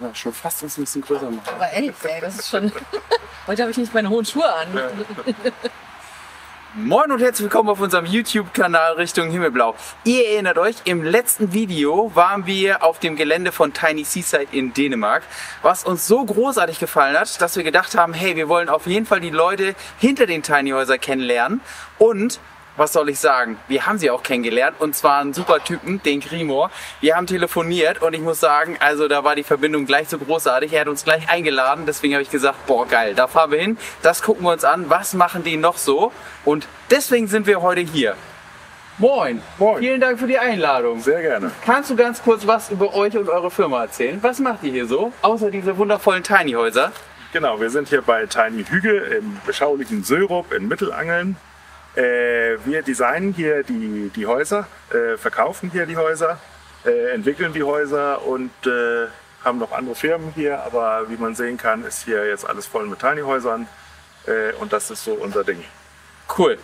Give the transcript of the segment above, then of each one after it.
Ja, schon fast uns ein bisschen größer machen. Aber 11, ey, das ist schon... Heute habe ich nicht meine hohen Schuhe an. Ja. Moin und herzlich willkommen auf unserem YouTube-Kanal Richtung Himmelblau. Ihr erinnert euch, im letzten Video waren wir auf dem Gelände von Tiny Seaside in Dänemark, was uns so großartig gefallen hat, dass wir gedacht haben, hey, wir wollen auf jeden Fall die Leute hinter den Tiny Häusern kennenlernen. Und was soll ich sagen, wir haben sie auch kennengelernt, und zwar einen super Typen, den Grimor. Wir haben telefoniert und ich muss sagen, also da war die Verbindung gleich so großartig. Er hat uns gleich eingeladen, deswegen habe ich gesagt, boah geil, da fahren wir hin, das gucken wir uns an, was machen die noch so, und deswegen sind wir heute hier. Moin. Moin. Vielen Dank für die Einladung. Sehr gerne. Kannst du ganz kurz was über euch und eure Firma erzählen? Was macht ihr hier so, außer diese wundervollen Tiny Häuser? Genau, wir sind hier bei Tiny Hüge im beschaulichen Sörup in Mittelangeln. Wir designen hier die Häuser, verkaufen hier die Häuser, entwickeln die Häuser und haben noch andere Firmen hier, aber wie man sehen kann, ist hier jetzt alles voll mit Tiny Häusern und das ist so unser Ding. Cool.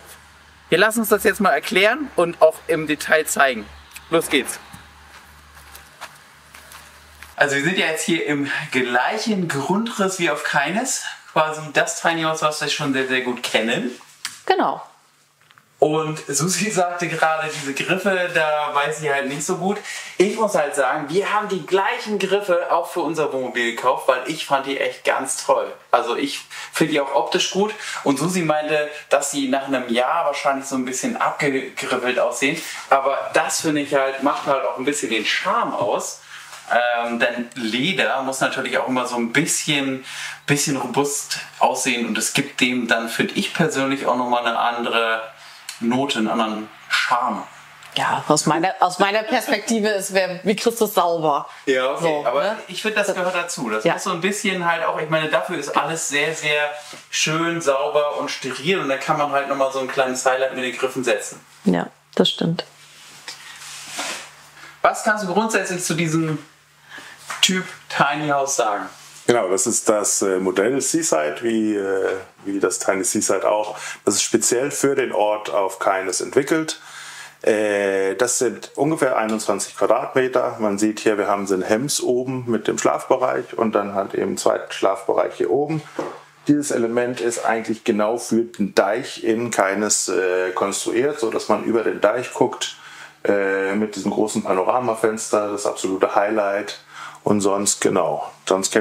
Wir lassen uns das jetzt mal erklären und auch im Detail zeigen. Los geht's. Also wir sind ja jetzt hier im gleichen Grundriss wie auf Keines. Quasi das Tiny House, was wir schon sehr, sehr gut kennen. Genau. Und Susi sagte gerade, diese Griffe, da weiß sie halt nicht so gut. Ich muss halt sagen, wir haben die gleichen Griffe auch für unser Wohnmobil gekauft, weil ich fand die echt ganz toll. Also ich finde die auch optisch gut. Und Susi meinte, dass sie nach einem Jahr wahrscheinlich so ein bisschen abgegriffelt aussehen. Aber das finde ich halt, macht halt auch ein bisschen den Charme aus. Denn Leder muss natürlich auch immer so ein bisschen robust aussehen. Und es gibt dem dann, finde ich persönlich, auch nochmal eine andere Note, einen anderen Charme. Ja, aus meiner Perspektive ist wie Christus sauber. Ja, okay. So, Aber ne? ich finde, das gehört dazu. Das Ja. muss so ein bisschen halt auch, ich meine, dafür ist alles sehr, sehr schön, sauber und steril. Und da kann man halt nochmal so ein kleines Highlight mit den Griffen setzen. Ja, das stimmt. Was kannst du grundsätzlich zu diesem Typ Tiny House sagen? Genau, das ist das Modell Seaside, wie das Tiny Seaside auch. Das ist speziell für den Ort auf Keines entwickelt. Das sind ungefähr 21 Quadratmeter. Man sieht hier, wir haben so einen Hems oben mit dem Schlafbereich und dann halt eben einen zweiten Schlafbereich hier oben. Dieses Element ist eigentlich genau für den Deich in Keines konstruiert, so dass man über den Deich guckt mit diesem großen Panoramafenster, das absolute Highlight. Und sonst kennt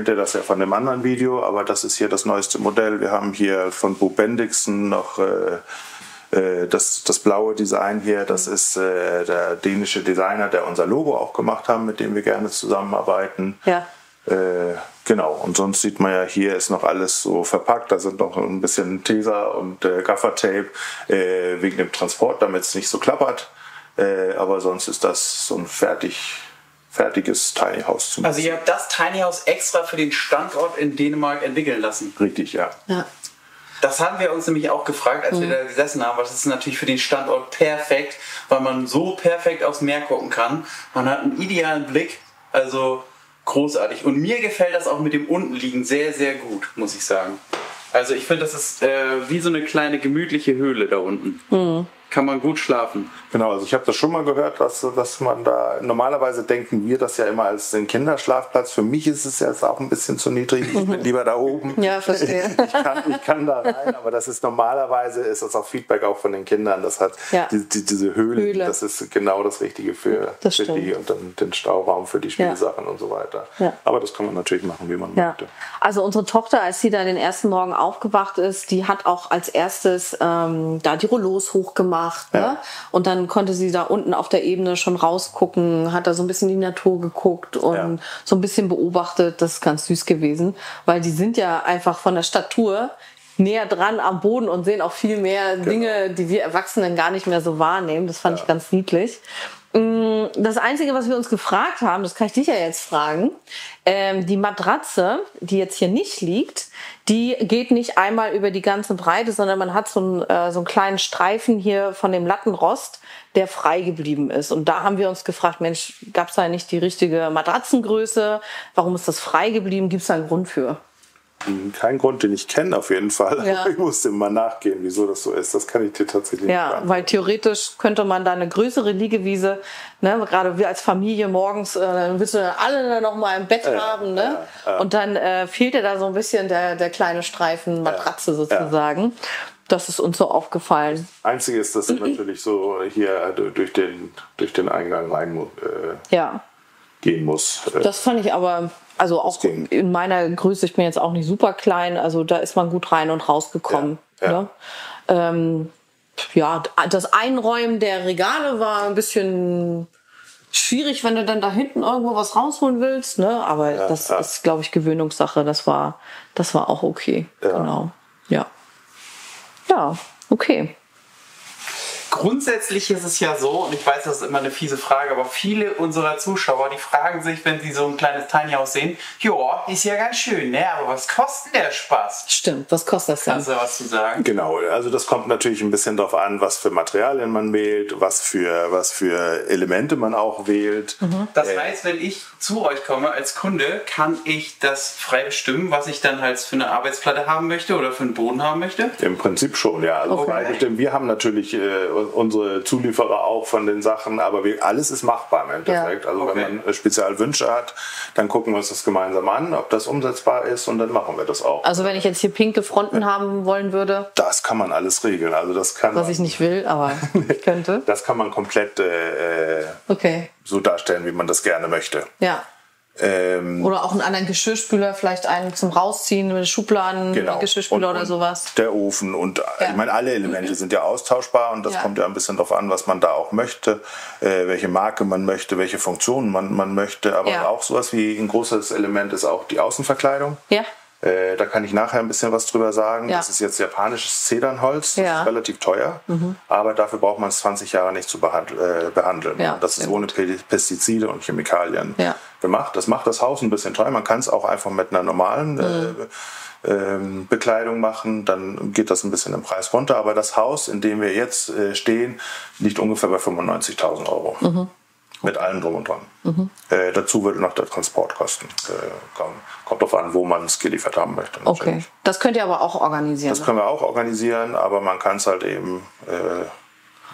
ihr das ja von dem anderen Video, aber das ist hier das neueste Modell. Wir haben hier von Bo Bendixen noch das blaue Design hier. Das ist der dänische Designer, der unser Logo auch gemacht hat, mit dem wir gerne zusammenarbeiten. Ja. Genau, und sonst sieht man ja, hier ist noch alles so verpackt. Da sind noch ein bisschen Tesa und Gaffertape wegen dem Transport, damit es nicht so klappert. Aber sonst ist das so ein fertiges Tiny House zum Also ihr habt das Tiny House extra für den Standort in Dänemark entwickeln lassen. Richtig, ja. Ja. Das haben wir uns nämlich auch gefragt, als wir da gesessen haben, weil das ist natürlich für den Standort perfekt, weil man so perfekt aufs Meer gucken kann. Man hat einen idealen Blick, also großartig. Und mir gefällt das auch mit dem Untenliegen sehr, sehr gut, muss ich sagen. Also ich finde, das ist wie so eine kleine gemütliche Höhle da unten. Kann man gut schlafen. Genau, also ich habe das schon mal gehört, dass man da, normalerweise denken wir das ja immer als den Kinderschlafplatz. Für mich ist es jetzt auch ein bisschen zu niedrig. Ich bin lieber da oben. Ja, verstehe. Ich kann da rein, aber das ist normalerweise, ist das auch Feedback auch von den Kindern. Das hat diese Höhle, das ist genau das Richtige für die und dann den Stauraum für die Spielsachen und so weiter. Ja. Aber das kann man natürlich machen, wie man möchte. Also unsere Tochter, als sie da den ersten Morgen aufgewacht ist, die hat auch als erstes da die Rollos hochgemacht. Ne? Ja. Und dann konnte sie da unten auf der Ebene schon rausgucken, hat da so ein bisschen die Natur geguckt und so ein bisschen beobachtet. Das ist ganz süß gewesen, weil die sind ja einfach von der Statur näher dran am Boden und sehen auch viel mehr Dinge, die wir Erwachsenen gar nicht mehr so wahrnehmen. Das fand ich ganz niedlich. Das Einzige, was wir uns gefragt haben, das kann ich dich ja jetzt fragen, die Matratze, die jetzt hier nicht liegt, die geht nicht einmal über die ganze Breite, sondern man hat so einen kleinen Streifen hier von dem Lattenrost, der frei geblieben ist. Und da haben wir uns gefragt, Mensch, gab es da nicht die richtige Matratzengröße? Warum ist das frei geblieben? Gibt es da einen Grund für? Kein Grund, den ich kenne auf jeden Fall. Ja. Ich musste mal nachgehen, wieso das so ist. Das kann ich dir tatsächlich nicht beantworten. Weil theoretisch könnte man da eine größere Liegewiese, ne, gerade wir als Familie morgens, dann willst du dann alle noch mal im Bett haben, ne? Und dann fehlt dir da so ein bisschen der kleine Streifen Matratze sozusagen. Das ist uns so aufgefallen. Einzige ist, dass du natürlich so hier durch den Eingang rein gehen muss. Das fand ich aber, also auch in meiner Größe, ich bin jetzt auch nicht super klein, also da ist man gut rein und rausgekommen. Ne? Das Einräumen der Regale war ein bisschen schwierig, wenn du dann da hinten irgendwo was rausholen willst, ne? Aber das ist, glaube ich, Gewöhnungssache. Das war auch okay. Ja. Genau. Ja, okay. Grundsätzlich ist es ja so, und ich weiß, das ist immer eine fiese Frage, aber viele unserer Zuschauer, die fragen sich, wenn sie so ein kleines Tiny House sehen, ja, ist ja ganz schön, ne? Aber was kostet der Spaß? Stimmt, was kostet das denn? Kannst du was zu sagen? Genau, also das kommt natürlich ein bisschen darauf an, was für Materialien man wählt, was für Elemente man auch wählt. Das heißt, wenn ich zu euch komme als Kunde, kann ich das frei bestimmen, was ich dann halt für eine Arbeitsplatte haben möchte oder für einen Boden haben möchte? Im Prinzip schon, ja. Also frei bestimmt. Wir haben natürlich unsere Zulieferer auch von den Sachen, aber alles ist machbar im Endeffekt. Ja. Also wenn man Spezialwünsche hat, dann gucken wir uns das gemeinsam an, ob das umsetzbar ist und dann machen wir das auch. Also wenn ich jetzt hier pinke Fronten haben wollen würde. Das kann man alles regeln. Also das kann was ich nicht will, aber ich könnte. Das kann man komplett so darstellen, wie man das gerne möchte. Ja. Oder auch einen anderen Geschirrspüler, vielleicht einen zum Rausziehen, mit Schubladen, Geschirrspüler oder sowas. Der Ofen und ich meine, alle Elemente sind ja austauschbar und das kommt ja ein bisschen darauf an, was man da auch möchte, welche Marke man möchte, welche Funktionen man möchte. Aber auch sowas wie ein großes Element ist auch die Außenverkleidung. Ja. Da kann ich nachher ein bisschen was drüber sagen. Das ist jetzt japanisches Zedernholz, das ist relativ teuer, aber dafür braucht man es 20 Jahre nicht zu behandeln. Ja, das ist ohne Pestizide und Chemikalien gemacht. Das macht das Haus ein bisschen teuer. Man kann es auch einfach mit einer normalen Bekleidung machen, dann geht das ein bisschen im Preis runter. Aber das Haus, in dem wir jetzt stehen, liegt ungefähr bei 95.000 €. Mit allem drum und dran. Dazu würde noch der Transport kosten. Kommt drauf an, wo man es geliefert haben möchte. Okay, das könnt ihr aber auch organisieren. Das können wir auch organisieren, aber man kann es halt eben,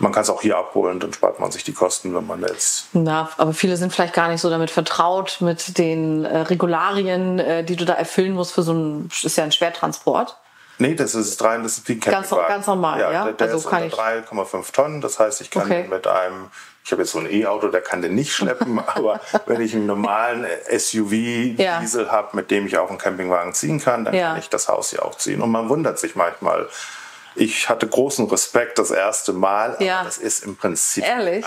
man kann es auch hier abholen, dann spart man sich die Kosten, wenn man jetzt... Na, aber viele sind vielleicht gar nicht so damit vertraut, mit den Regularien, die du da erfüllen musst für so ein, ist ja ein Schwertransport. Nee, das ist wie ein Campingwagen. Ganz normal, ja? Der ist unter 3,5 Tonnen, das heißt, ich kann mit einem... Ich habe jetzt so ein E-Auto, der kann den nicht schleppen, aber wenn ich einen normalen SUV-Diesel habe, mit dem ich auch einen Campingwagen ziehen kann, dann kann ich das Haus hier auch ziehen. Und man wundert sich manchmal. Ich hatte großen Respekt das erste Mal, aber das ist im Prinzip... Ehrlich?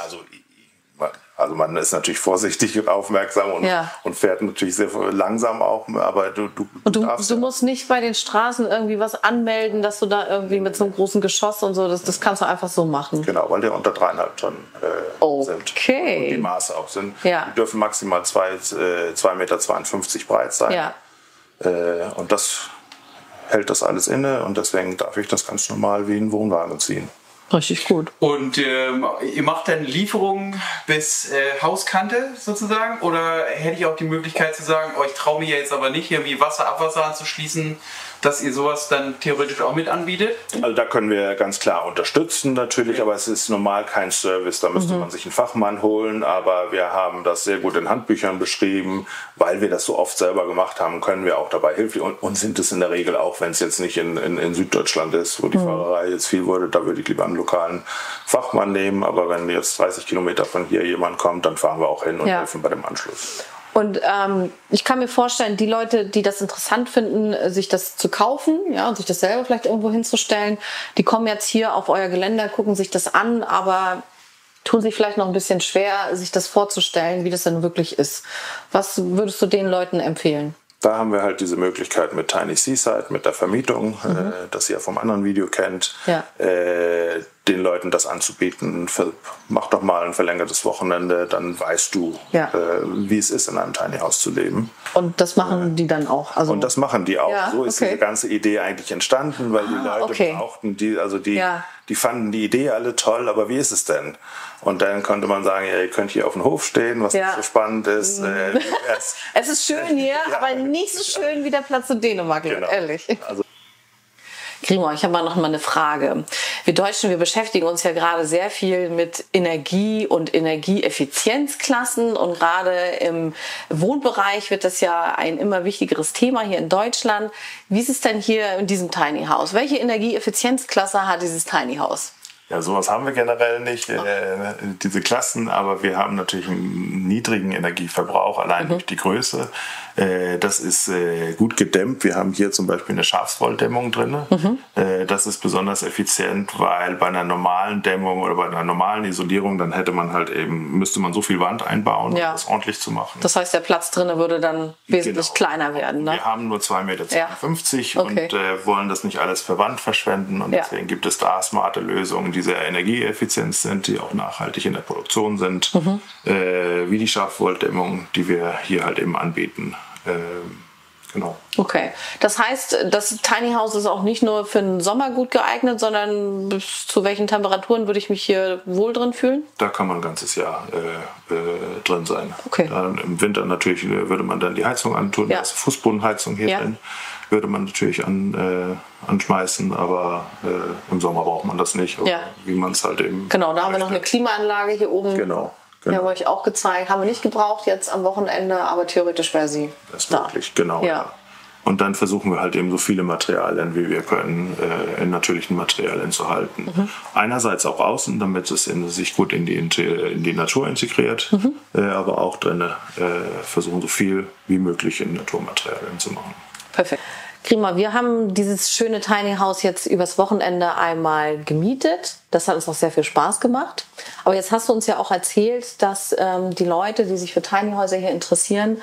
Also man ist natürlich vorsichtig und aufmerksam und fährt natürlich sehr langsam auch, aber du musst nicht bei den Straßen irgendwie was anmelden, dass du da irgendwie mit so einem großen Geschoss und so, das kannst du einfach so machen. Genau, weil der unter 3,5 Tonnen sind. Und die Maße auch sind. Die dürfen maximal 2,52 Meter breit sein. Ja. Und das hält das alles inne und deswegen darf ich das ganz normal wie ein Wohnwagen ziehen. Richtig gut. Und ihr macht dann Lieferungen bis Hauskante sozusagen? Oder hätte ich auch die Möglichkeit zu sagen, ich traue mir jetzt aber nicht, irgendwie Wasser, Abwasser anzuschließen, dass ihr sowas dann theoretisch auch mit anbietet? Also da können wir ganz klar unterstützen natürlich, aber es ist normal kein Service. Da müsste man sich einen Fachmann holen, aber wir haben das sehr gut in Handbüchern beschrieben. Weil wir das so oft selber gemacht haben, können wir auch dabei helfen und sind es in der Regel auch, wenn es jetzt nicht in Süddeutschland ist, wo die Fahrerei jetzt viel wurde, da würde ich lieber einen lokalen Fachmann nehmen. Aber wenn jetzt 30 Kilometer von hier jemand kommt, dann fahren wir auch hin und helfen bei dem Anschluss. Und ich kann mir vorstellen, die Leute, die das interessant finden, sich das zu kaufen, und sich das selber vielleicht irgendwo hinzustellen, die kommen jetzt hier auf euer Geländer, gucken sich das an, aber tun sich vielleicht noch ein bisschen schwer, sich das vorzustellen, wie das denn wirklich ist. Was würdest du den Leuten empfehlen? Da haben wir halt diese Möglichkeit mit Tiny Seaside, mit der Vermietung, das ihr vom anderen Video kennt. Ja. den Leuten das anzubieten. Mach doch mal ein verlängertes Wochenende, dann weißt du, wie es ist, in einem Tiny House zu leben. Und das machen die dann auch? Also und das machen die auch. Ja, so ist diese ganze Idee eigentlich entstanden, weil die Leute brauchten, die fanden die Idee alle toll, aber wie ist es denn? Und dann konnte man sagen, ja, ihr könnt hier auf dem Hof stehen, was nicht so spannend ist. Es ist schön hier, aber nicht so schön wie der Platz in Dänemark, ehrlich. Also, Grimor, ich habe noch mal eine Frage. Wir Deutschen, wir beschäftigen uns ja gerade sehr viel mit Energie und Energieeffizienzklassen und gerade im Wohnbereich wird das ja ein immer wichtigeres Thema hier in Deutschland. Wie ist es denn hier in diesem Tiny House? Welche Energieeffizienzklasse hat dieses Tiny House? Ja, sowas haben wir generell nicht, diese Klassen, aber wir haben natürlich einen niedrigen Energieverbrauch, allein durch die Größe. Das ist gut gedämmt. Wir haben hier zum Beispiel eine Schafswolldämmung drin. Das ist besonders effizient, weil bei einer normalen Dämmung oder bei einer normalen Isolierung, dann müsste man so viel Wand einbauen, um das ordentlich zu machen. Das heißt, der Platz drin würde dann wesentlich kleiner werden. Ne? Wir haben nur 2,52 Meter und wollen das nicht alles für Wand verschwenden. Und deswegen gibt es da smarte Lösungen, die sehr energieeffizient sind, die auch nachhaltig in der Produktion sind, wie die Schafwolldämmung, die wir hier halt eben anbieten. Genau. Okay. Das heißt, das Tiny House ist auch nicht nur für den Sommer gut geeignet, sondern bis zu welchen Temperaturen würde ich mich hier wohl drin fühlen? Da kann man ein ganzes Jahr drin sein. Okay. Dann im Winter natürlich würde man dann die Heizung antun, also Fußbodenheizung hier drin würde man natürlich anschmeißen, aber im Sommer braucht man das nicht, wie man es halt eben... Genau, da haben wir noch eine Klimaanlage hier oben. Genau. Die haben wir euch auch gezeigt. Haben wir nicht gebraucht jetzt am Wochenende, aber theoretisch wäre sie da. Wirklich, genau. Ja. Und dann versuchen wir halt eben so viele Materialien, wie wir können, in natürlichen Materialien zu halten. Einerseits auch außen, damit es sich gut in die Natur integriert, aber auch drinnen versuchen so viel wie möglich in Naturmaterialien zu machen. Perfekt. Grimor, wir haben dieses schöne Tiny House jetzt übers Wochenende einmal gemietet. Das hat uns auch sehr viel Spaß gemacht. Aber jetzt hast du uns ja auch erzählt, dass die Leute, die sich für Tiny Häuser hier interessieren,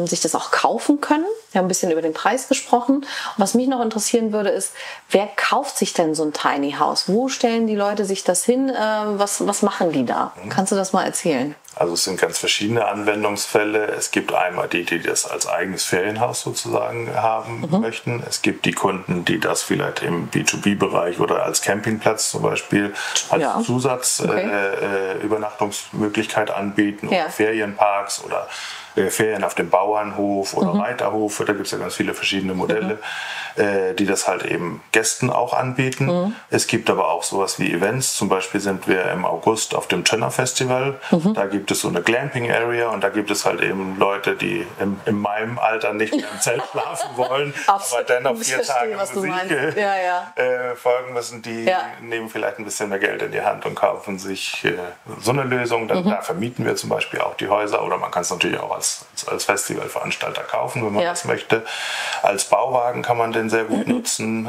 sich das auch kaufen können. Wir haben ein bisschen über den Preis gesprochen. Und was mich noch interessieren würde, ist, wer kauft sich denn so ein Tiny House? Wo stellen die Leute sich das hin? Was machen die da? Kannst du das mal erzählen? Also es sind ganz verschiedene Anwendungsfälle. Es gibt einmal die das als eigenes Ferienhaus sozusagen haben möchten. Es gibt die Kunden, die das vielleicht im B2B-Bereich oder als Campingplatz zum Beispiel als Übernachtungsmöglichkeit anbieten oder Ferienparks oder Ferien auf dem Bauernhof oder Reiterhof. Da gibt es ja ganz viele verschiedene Modelle, die das halt eben Gästen auch anbieten. Es gibt aber auch sowas wie Events. Zum Beispiel sind wir im August auf dem Tönner Festival. Da gibt es so eine Glamping Area und da gibt es halt eben Leute, die in meinem Alter nicht mehr im Zelt schlafen wollen, aber dennoch 4 Tage Musik folgen müssen. Die nehmen vielleicht ein bisschen mehr Geld in die Hand und kaufen sich so eine Lösung. Dann vermieten wir zum Beispiel auch die Häuser oder man kann es natürlich auch als Festivalveranstalter kaufen, wenn man das möchte. Als Bauwagen kann man den sehr gut nutzen,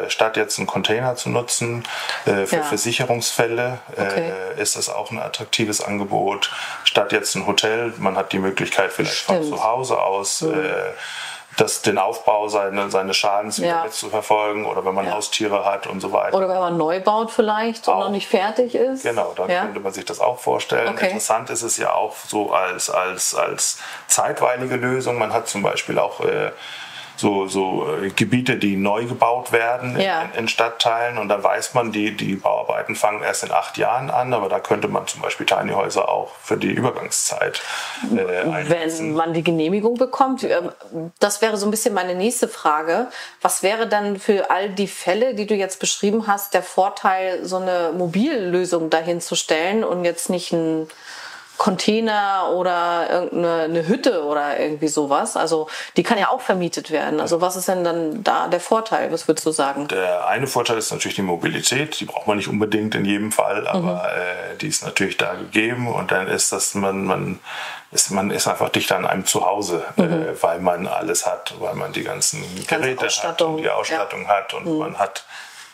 statt jetzt einen Container zu nutzen. Für Versicherungsfälle ist das auch ein attraktives Angebot. Statt jetzt ein Hotel, man hat die Möglichkeit vielleicht von zu Hause aus den Aufbau seines Schadens wieder mitzuverfolgen oder wenn man Haustiere hat und so weiter. Oder wenn man neu baut vielleicht und noch nicht fertig ist. Genau, dann könnte man sich das auch vorstellen. Okay. Interessant ist es ja auch so als zeitweilige Lösung. Man hat zum Beispiel auch so Gebiete, die neu gebaut werden in Stadtteilen und da weiß man, die Bauarbeiten fangen erst in 8 Jahren an, aber da könnte man zum Beispiel Tiny Häuser auch für die Übergangszeit einsetzen. Wenn man die Genehmigung bekommt, das wäre so ein bisschen meine nächste Frage. Was wäre dann für all die Fälle, die du jetzt beschrieben hast, der Vorteil, so eine Mobillösung dahin zu stellen und jetzt nicht ein Container oder irgendeine Hütte oder irgendwie sowas. Also die kann ja auch vermietet werden. Also was ist denn dann da der Vorteil? Was würdest du sagen? Der eine Vorteil ist natürlich die Mobilität. Die braucht man nicht unbedingt in jedem Fall, aber die ist natürlich da gegeben. Und dann ist das, man ist einfach dichter an einem Zuhause, weil man alles hat, weil man die ganzen Geräte hat und die Ausstattung hat und man hat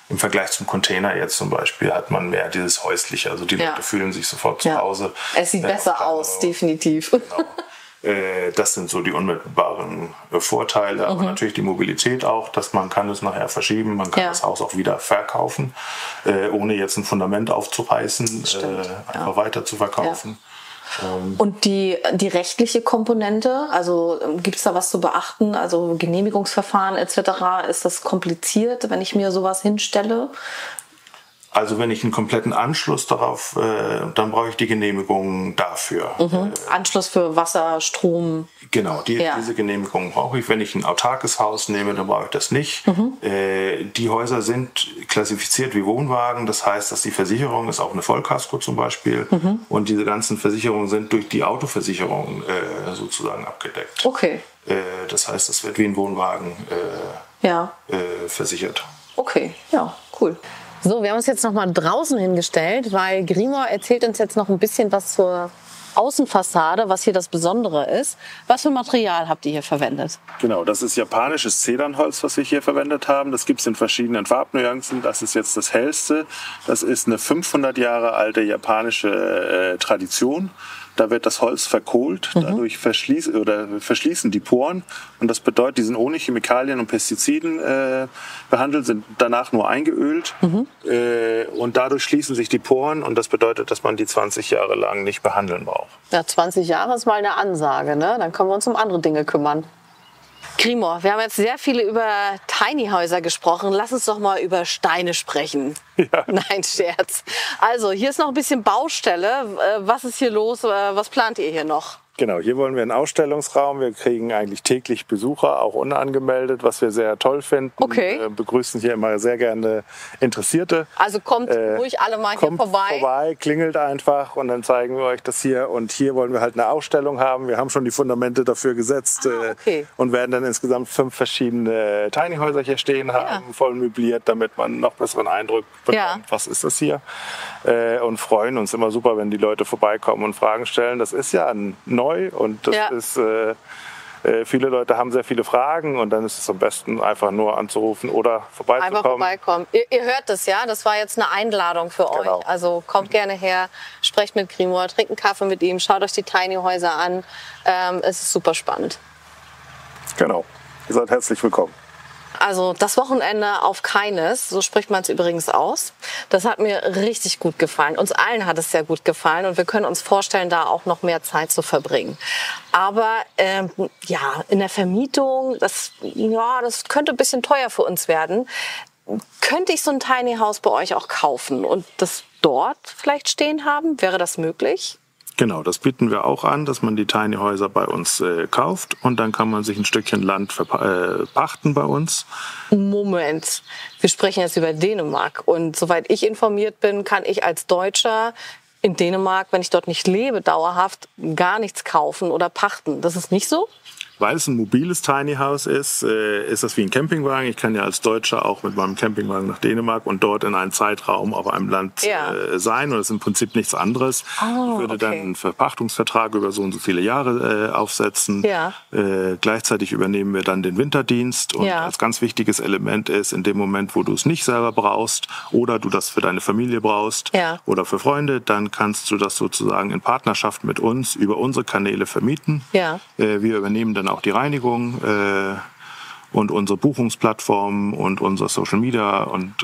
im Vergleich zum Container jetzt zum Beispiel hat man mehr dieses Häusliche. Also die Leute fühlen sich sofort zu Hause. Es sieht besser aus, definitiv. Genau. Das sind so die unmittelbaren Vorteile, aber natürlich die Mobilität auch, dass man kann es nachher verschieben, man kann das Haus auch wieder verkaufen, ohne jetzt ein Fundament aufzureißen, einfach weiter zu verkaufen. Und die rechtliche Komponente, also gibt es da was zu beachten, also Genehmigungsverfahren etc., ist das kompliziert, wenn ich mir sowas hinstelle? Also wenn ich einen kompletten Anschluss darauf, dann brauche ich die Genehmigung dafür. Anschluss für Wasser, Strom. Genau, diese Genehmigung brauche ich. Wenn ich ein autarkes Haus nehme, dann brauche ich das nicht. Die Häuser sind klassifiziert wie Wohnwagen. Das heißt, dass die Versicherung ist auch eine Vollkasko zum Beispiel. Und diese ganzen Versicherungen sind durch die Autoversicherung sozusagen abgedeckt. Okay. Das heißt, es wird wie ein Wohnwagen versichert. Okay, ja, cool. So, wir haben uns jetzt noch mal draußen hingestellt, weil Grimor erzählt uns jetzt noch ein bisschen was zur Außenfassade, was hier das Besondere ist. Was für Material habt ihr hier verwendet? Genau, das ist japanisches Zedernholz, was wir hier verwendet haben. Das gibt es in verschiedenen Farbnuancen. Das ist jetzt das hellste. Das ist eine 500 Jahre alte japanische Tradition. Da wird das Holz verkohlt, dadurch verschließen die Poren. Und das bedeutet, die sind ohne Chemikalien und Pestiziden behandelt, sind danach nur eingeölt. Und dadurch schließen sich die Poren. Und das bedeutet, dass man die 20 Jahre lang nicht behandeln braucht. Ja, 20 Jahre ist mal eine Ansage, ne? Dann können wir uns um andere Dinge kümmern. Grimor, wir haben jetzt sehr viele über Tiny Häuser gesprochen. Lass uns doch mal über Steine sprechen. Ja. Nein, Scherz. Also, hier ist noch ein bisschen Baustelle. Was ist hier los? Was plant ihr hier noch? Genau, hier wollen wir einen Ausstellungsraum. Wir kriegen eigentlich täglich Besucher, auch unangemeldet, was wir sehr toll finden. Okay. Begrüßen hier immer sehr gerne Interessierte. Also kommt ruhig alle mal hier vorbei. Klingelt einfach und dann zeigen wir euch das hier. Und hier wollen wir halt eine Ausstellung haben. Wir haben schon die Fundamente dafür gesetzt und werden dann insgesamt 5 verschiedene Tiny Häuser hier stehen haben, voll möbliert, damit man noch besseren Eindruck bekommt, was ist das hier. Und freuen uns immer super, wenn die Leute vorbeikommen und Fragen stellen. Das ist ja neu und das ist, viele Leute haben sehr viele Fragen und dann ist es am besten einfach nur anzurufen oder vorbeizukommen. Einfach vorbeikommen. Ihr hört das, ja? Das war jetzt eine Einladung für euch. Also kommt gerne her, sprecht mit Grimor, trinkt einen Kaffee mit ihm, schaut euch die Tiny Häuser an. Es ist super spannend. Genau. Ihr seid herzlich willkommen. Also das Wochenende auf keines, so spricht man es übrigens aus. Das hat mir richtig gut gefallen. Uns allen hat es sehr gut gefallen und wir können uns vorstellen, da auch noch mehr Zeit zu verbringen. Aber in der Vermietung, das könnte ein bisschen teuer für uns werden. Könnte ich so ein Tiny House bei euch auch kaufen und das dort vielleicht stehen haben? Wäre das möglich? Genau, das bieten wir auch an, dass man die Tiny Häuser bei uns kauft und dann kann man sich ein Stückchen Land pachten bei uns. Moment, wir sprechen jetzt über Dänemark und soweit ich informiert bin, kann ich als Deutscher in Dänemark, wenn ich dort nicht lebe, dauerhaft gar nichts kaufen oder pachten. Das ist nicht so? Weil es ein mobiles Tiny House ist, ist das wie ein Campingwagen. Ich kann ja als Deutscher auch mit meinem Campingwagen nach Dänemark und dort in einem Zeitraum auf einem Land sein. Und das ist im Prinzip nichts anderes. Ich würde dann einen Verpachtungsvertrag über so und so viele Jahre aufsetzen. Gleichzeitig übernehmen wir dann den Winterdienst. Und als ganz wichtiges Element ist, in dem Moment, wo du es nicht selber brauchst oder du das für deine Familie brauchst oder für Freunde, dann kannst du das sozusagen in Partnerschaft mit uns über unsere Kanäle vermieten. Wir übernehmen dann auch die Reinigung und unsere Buchungsplattform und unser Social Media und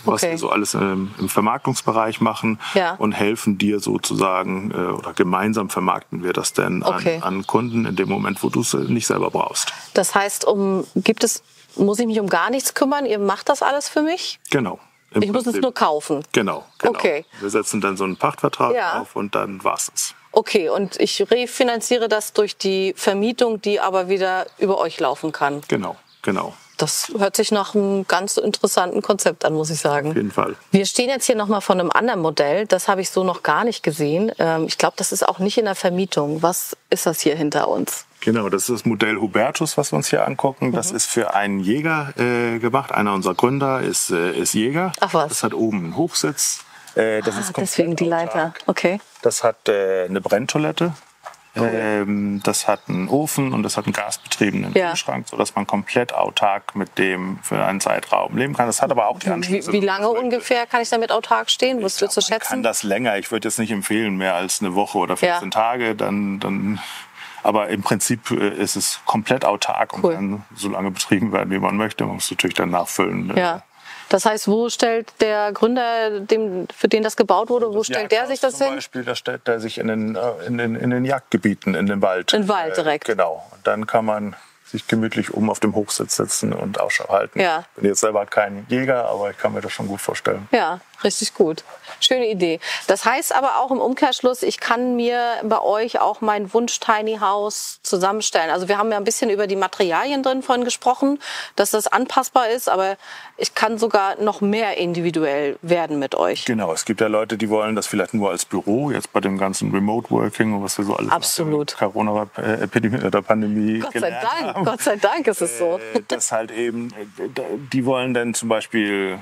was wir so alles im Vermarktungsbereich machen und helfen dir sozusagen oder gemeinsam vermarkten wir das dann an Kunden in dem Moment, wo du es nicht selber brauchst. Das heißt, muss ich mich um gar nichts kümmern? Ihr macht das alles für mich? Genau. Ich muss es nur kaufen? Genau. Okay. Wir setzen dann so einen Pachtvertrag auf und dann war's es. Okay, und ich refinanziere das durch die Vermietung, die aber wieder über euch laufen kann. Genau. Das hört sich nach einem ganz interessanten Konzept an, muss ich sagen. Auf jeden Fall. Wir stehen jetzt hier nochmal vor einem anderen Modell. Das habe ich so noch gar nicht gesehen. Ich glaube, das ist auch nicht in der Vermietung. Was ist das hier hinter uns? Genau, das ist das Modell Hubertus, was wir uns hier angucken. Das ist für einen Jäger gemacht. Einer unserer Gründer ist Jäger. Ach was. Das hat oben einen Hochsitz. Das ist deswegen die Leiter. Okay. Das hat eine Brenntoilette. Das hat einen Ofen und das hat einen gasbetriebenen Kühlschrank, sodass man komplett autark mit dem für einen Zeitraum leben kann. Das hat aber auch die Anschlüsse. Wie lange ungefähr kann ich damit autark stehen? Was würdest du schätzen? Ich kann das länger. Ich würde jetzt nicht empfehlen, mehr als eine Woche oder 14 Tage. Dann Aber im Prinzip ist es komplett autark und kann so lange betrieben werden, wie man möchte. Man muss natürlich dann nachfüllen. Ne? Ja. Das heißt, wo stellt der Gründer, für den das gebaut wurde, wo stellt der sich das hin? Zum Beispiel, da stellt er sich in den Jagdgebieten, in den Wald. In den Wald direkt. Genau. Und dann kann man sich gemütlich oben auf dem Hochsitz setzen und Ausschau halten. Ja. Ich bin jetzt selber kein Jäger, aber ich kann mir das schon gut vorstellen. Ja, richtig gut. Schöne Idee. Das heißt aber auch im Umkehrschluss, ich kann mir bei euch auch mein Wunsch-Tiny House zusammenstellen. Also wir haben ja ein bisschen über die Materialien drin vorhin gesprochen, dass das anpassbar ist, aber ich kann sogar noch mehr individuell werden mit euch. Genau, es gibt ja Leute, die wollen das vielleicht nur als Büro, jetzt bei dem ganzen Remote Working und was wir so alles Absolut. Corona-Epidemie oder Pandemie Gott sei Dank, Gott sei Dank ist es so. Das halt eben, die wollen dann zum Beispiel,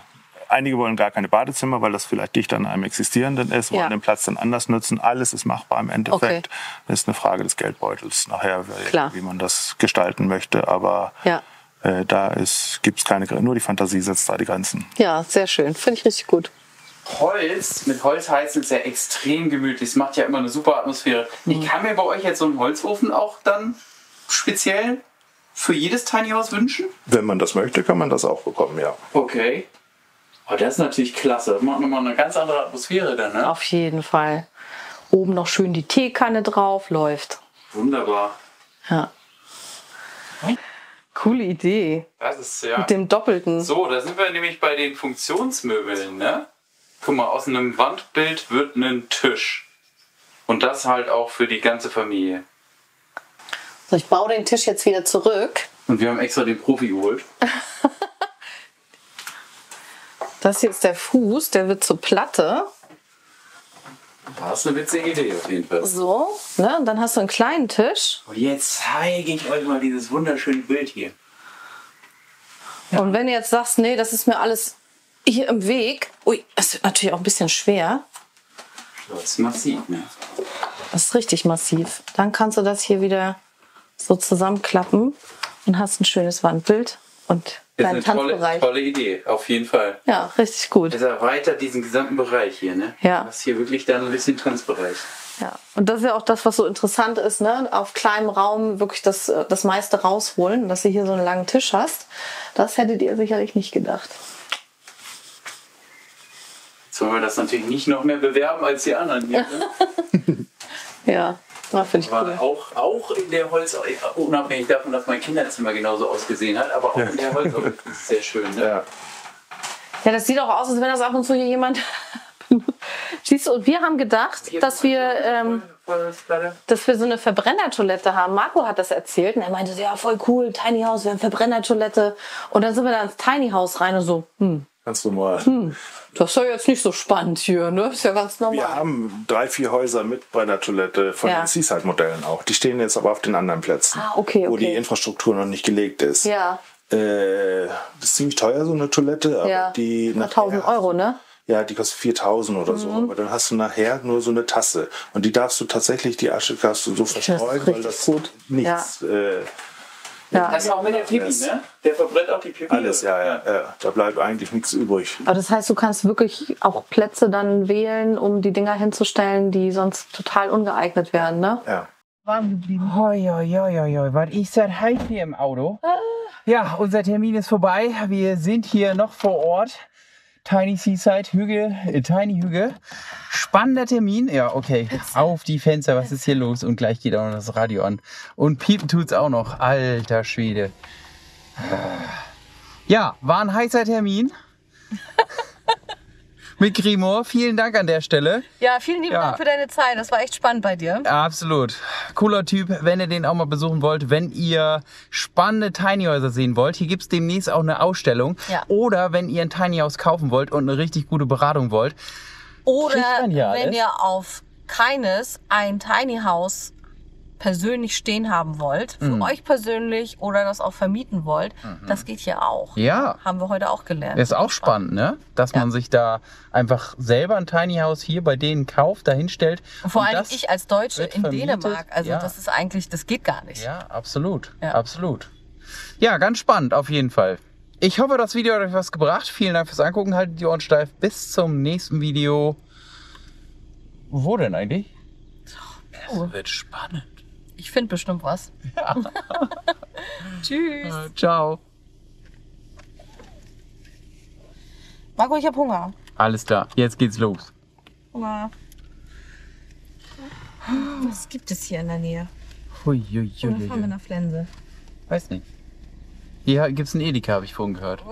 einige wollen gar keine Badezimmer, weil das vielleicht dicht an einem existierenden ist, wollen den Platz dann anders nutzen. Alles ist machbar im Endeffekt. Okay. Das ist eine Frage des Geldbeutels nachher, Klar. wie man das gestalten möchte. Aber da gibt es keine, nur die Fantasie setzt da die Grenzen. Ja, sehr schön. Finde ich richtig gut. Mit Holz heizen ist ja extrem gemütlich. Es macht ja immer eine super Atmosphäre. Ich kann mir bei euch jetzt so einen Holzofen auch dann speziell für jedes Tiny House wünschen? Wenn man das möchte, kann man das auch bekommen, ja. Okay. Oh, das ist natürlich klasse. Das macht nochmal eine ganz andere Atmosphäre dann, ne? Auf jeden Fall. Oben noch schön die Teekanne drauf, läuft. Wunderbar. Ja. Coole Idee. Das ist ja. Mit dem Doppelten. So, da sind wir nämlich bei den Funktionsmöbeln, ne? Guck mal, aus einem Wandbild wird ein Tisch. Und das halt auch für die ganze Familie. So, ich baue den Tisch jetzt wieder zurück. Und wir haben extra den Profi geholt. Das hier ist der Fuß, der wird zur Platte. Das ist eine witzige Idee auf jeden Fall. So, ne? Und dann hast du einen kleinen Tisch. Und jetzt zeige ich euch mal dieses wunderschöne Bild hier. Ja. Und wenn du jetzt sagst, nee, das ist mir alles hier im Weg. Ui, das wird natürlich auch ein bisschen schwer. Das ist massiv, ne? Das ist richtig massiv. Dann kannst du das hier wieder so zusammenklappen und hast ein schönes Wandbild und deinen Tanzbereich. Tolle Idee, auf jeden Fall. Ja, richtig gut. Das erweitert diesen gesamten Bereich hier, ne? Ja. Du hast hier wirklich dann ein bisschen Tanzbereich. Ja, und das ist ja auch das, was so interessant ist, ne? Auf kleinem Raum wirklich das meiste rausholen, dass du hier so einen langen Tisch hast. Das hättet ihr sicherlich nicht gedacht. Jetzt wollen wir das natürlich nicht noch mehr bewerben als die anderen hier. Ne? Ja, finde ich Aber cool. auch in der Holz, unabhängig davon, dass mein Kinderzimmer genauso ausgesehen hat, aber auch in der Holz ist es sehr schön. Ne? Ja. Ja, das sieht auch aus, als wenn das ab und zu hier jemand Siehst du, und wir haben gedacht, dass wir so eine Verbrennertoilette haben. Marco hat das erzählt und er meinte, ja, voll cool, Tiny House, wir haben Verbrennertoilette. Und dann sind wir da ins Tiny House rein und so, Ganz normal. das ist ja jetzt nicht so spannend hier, ne? Ist ja ganz normal. Wir haben 3, 4 Häuser mit Brennertoilette von den Seaside-Modellen auch. Die stehen jetzt aber auf den anderen Plätzen, wo die Infrastruktur noch nicht gelegt ist. Ja. Das ist ziemlich teuer, so eine Toilette. Aber die 1000 Euro, ne? Ja, die kostet 4.000 oder so. Aber dann hast du nachher nur so eine Tasse. Und die darfst du tatsächlich, die Asche kannst du so verstreuen, weil das nichts... Das ist auch mit der Pipi, ne? Der verbrennt auch die Pipi. Alles, ja. Da bleibt eigentlich nichts übrig. Aber das heißt, du kannst wirklich auch Plätze dann wählen, um die Dinger hinzustellen, die sonst total ungeeignet werden, ne? Ja. Warm geblieben. Hoi, was ich seit halb hier im Auto. Ja, unser Termin ist vorbei. Wir sind hier noch vor Ort. Tiny Seaside, Tiny Hügel. Spannender Termin. Ja, okay. Auf die Fenster, was ist hier los? Und gleich geht auch noch das Radio an. Und piepen tut's auch noch. Alter Schwede. Ja, war ein heißer Termin. Mit Grimor. Vielen Dank an der Stelle. Ja, vielen lieben Dank für deine Zeit. Das war echt spannend bei dir. Absolut. Cooler Typ, wenn ihr den auch mal besuchen wollt. Wenn ihr spannende Tiny Häuser sehen wollt, hier gibt es demnächst auch eine Ausstellung. Ja. Oder wenn ihr ein Tiny House kaufen wollt und eine richtig gute Beratung wollt. Oder wenn ihr auf keines ein Tiny House persönlich stehen haben wollt, für euch persönlich oder das auch vermieten wollt, das geht hier auch. Ja. Haben wir heute auch gelernt. Ist auch spannend, ne? Dass man sich da einfach selber ein Tiny House hier bei denen kauft, dahinstellt. Und vor allem ich als Deutsche in Dänemark, also das ist eigentlich, das geht gar nicht. Ja, absolut, absolut. Ja, ganz spannend auf jeden Fall. Ich hoffe, das Video hat euch was gebracht. Vielen Dank fürs Angucken, haltet die Ohren steif. Bis zum nächsten Video. Wo denn eigentlich? Das wird spannend. Ich finde bestimmt was. Ja. Tschüss. Ciao. Marco, ich habe Hunger. Alles klar, jetzt geht's los. Hunger. Was gibt es hier in der Nähe? Hui. Oder fahren wir nach Flense? Weiß nicht. Hier gibt's einen Edeka, habe ich vorhin gehört.